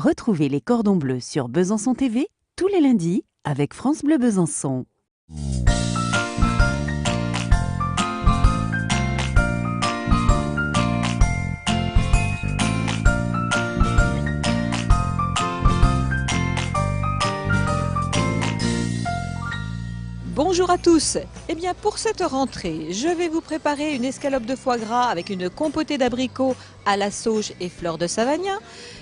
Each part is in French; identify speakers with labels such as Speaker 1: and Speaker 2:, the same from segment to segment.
Speaker 1: Retrouvez les cordons bleus sur Besançon TV tous les lundis avec France Bleu Besançon.
Speaker 2: Bonjour à tous. Eh bien pour cette rentrée, je vais vous préparer une escalope de foie gras avec une compotée d'abricots à la sauge et fleurs de savagnin.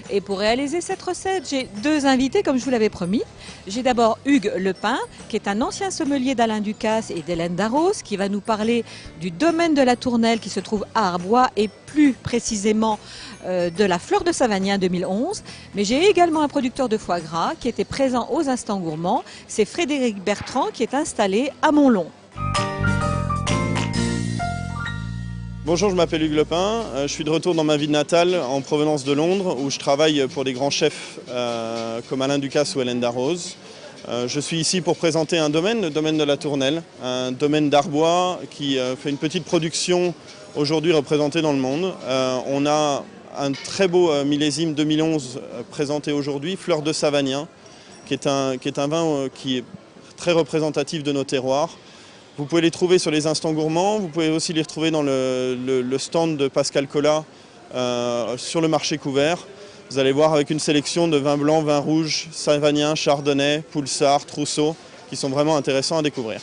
Speaker 2: Et pour réaliser cette recette, j'ai deux invités comme je vous l'avais promis. J'ai d'abord Hugues Lepin, qui est un ancien sommelier d'Alain Ducasse et d'Hélène Darroze, qui va nous parler du domaine de la Tournelle qui se trouve à Arbois et plus précisément de la fleur de savagnin 2011. Mais j'ai également un producteur de foie gras qui était présent aux Instants Gourmands. C'est Frédéric Bertrand qui est installé à Montlon.
Speaker 3: Bonjour, je m'appelle Hugues Lepin, je suis de retour dans ma ville natale en provenance de Londres où je travaille pour des grands chefs comme Alain Ducasse ou Hélène Darroze. Je suis ici pour présenter un domaine, le domaine de la Tournelle, un domaine d'Arbois qui fait une petite production aujourd'hui représentée dans le monde. On a un très beau millésime 2011 présenté aujourd'hui, Fleur de Savagnin, qui est un vin qui est très représentatif de nos terroirs. Vous pouvez les trouver sur les Instants Gourmands, vous pouvez aussi les retrouver dans le stand de Pascal Collat sur le marché couvert. Vous allez voir avec une sélection de vins blancs, vins rouges, savagnin, chardonnay, poulsard, trousseau, qui sont vraiment intéressants à découvrir.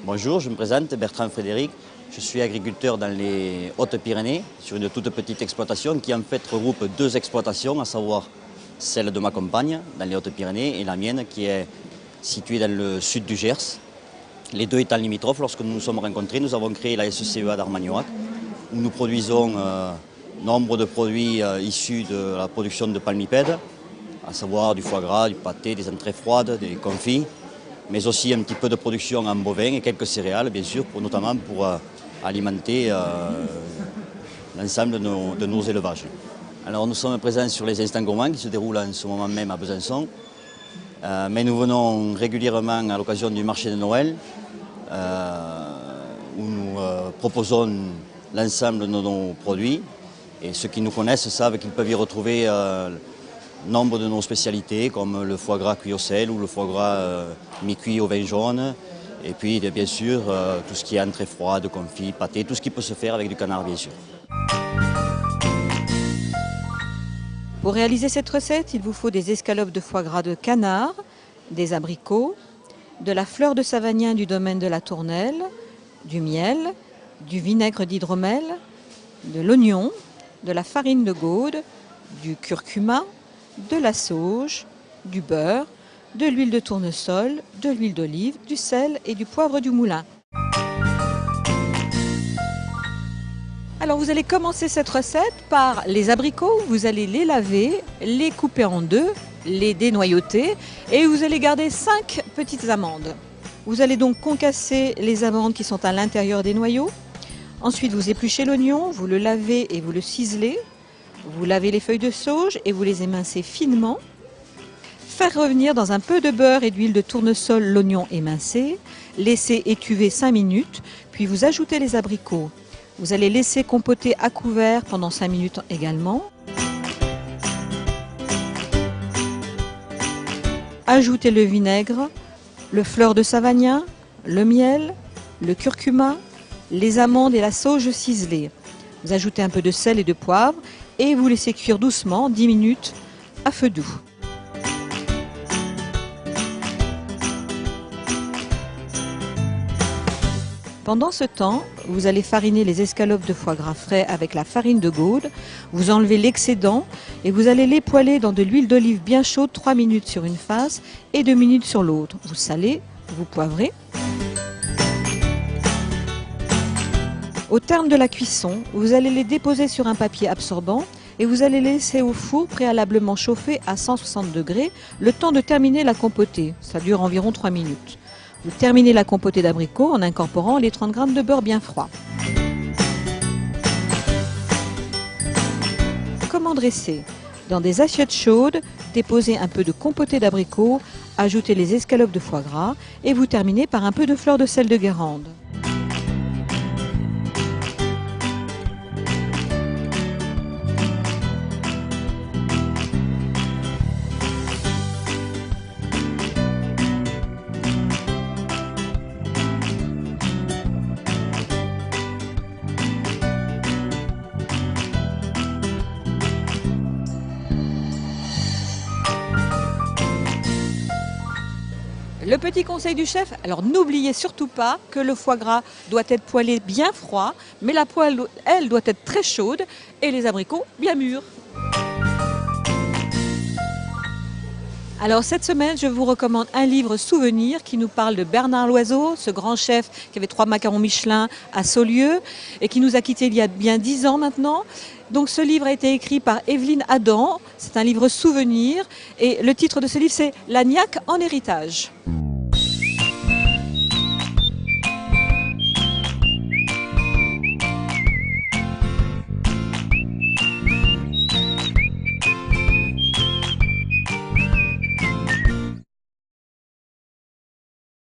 Speaker 4: Bonjour, je me présente, Bertrand Frédéric. Je suis agriculteur dans les Hautes-Pyrénées, sur une toute petite exploitation qui en fait regroupe deux exploitations, à savoir celle de ma compagne dans les Hautes-Pyrénées et la mienne qui est située dans le sud du Gers. Les deux étant limitrophes, lorsque nous nous sommes rencontrés, nous avons créé la SCEA d'Armagnoac, où nous produisons nombre de produits issus de la production de palmipèdes, à savoir du foie gras, du pâté, des entrées froides, des confits, mais aussi un petit peu de production en bovin et quelques céréales, bien sûr, notamment pour alimenter l'ensemble de nos élevages. Alors nous sommes présents sur les Instants Gourmands qui se déroulent en ce moment même à Besançon. Mais nous venons régulièrement à l'occasion du marché de Noël où nous proposons l'ensemble de nos produits et ceux qui nous connaissent savent qu'ils peuvent y retrouver nombre de nos spécialités comme le foie gras cuit au sel ou le foie gras mi-cuit au vin jaune et puis bien sûr tout ce qui est entrée froide, confit, pâté, tout ce qui peut se faire avec du canard bien sûr.
Speaker 2: Pour réaliser cette recette, il vous faut des escalopes de foie gras de canard, des abricots, de la fleur de savagnin du domaine de la Tournelle, du miel, du vinaigre d'hydromel, de l'oignon, de la farine de Gaude, du curcuma, de la sauge, du beurre, de l'huile de tournesol, de l'huile d'olive, du sel et du poivre du moulin. Alors vous allez commencer cette recette par les abricots, vous allez les laver, les couper en deux, les dénoyauter et vous allez garder 5 petites amandes. Vous allez donc concasser les amandes qui sont à l'intérieur des noyaux. Ensuite vous épluchez l'oignon, vous le lavez et vous le ciselez. Vous lavez les feuilles de sauge et vous les émincez finement. Faire revenir dans un peu de beurre et d'huile de tournesol l'oignon émincé. Laissez étuver 5 minutes, puis vous ajoutez les abricots. Vous allez laisser compoter à couvert pendant 5 minutes également. Ajoutez le vinaigre, le fleur de savagnin, le miel, le curcuma, les amandes et la sauge ciselée. Vous ajoutez un peu de sel et de poivre et vous laissez cuire doucement 10 minutes à feu doux. Pendant ce temps, vous allez fariner les escalopes de foie gras frais avec la farine de Gaude. Vous enlevez l'excédent et vous allez les poêler dans de l'huile d'olive bien chaude 3 minutes sur une face et 2 minutes sur l'autre. Vous salez, vous poivrez. Au terme de la cuisson, vous allez les déposer sur un papier absorbant et vous allez les laisser au four préalablement chauffé à 160 degrés le temps de terminer la compotée. Ça dure environ 3 minutes. Vous terminez la compotée d'abricots en incorporant les 30 g de beurre bien froid. Comment dresser? Dans des assiettes chaudes, déposez un peu de compotée d'abricots, ajoutez les escalopes de foie gras et vous terminez par un peu de fleur de sel de Guérande. Le petit conseil du chef, alors n'oubliez surtout pas que le foie gras doit être poêlé bien froid, mais la poêle, elle, doit être très chaude et les abricots bien mûrs. Alors cette semaine, je vous recommande un livre souvenir qui nous parle de Bernard Loiseau, ce grand chef qui avait 3 macarons Michelin à Saulieu et qui nous a quittés il y a bien 10 ans maintenant. Donc ce livre a été écrit par Evelyne Adam, c'est un livre souvenir et le titre de ce livre c'est L'Agnac en héritage.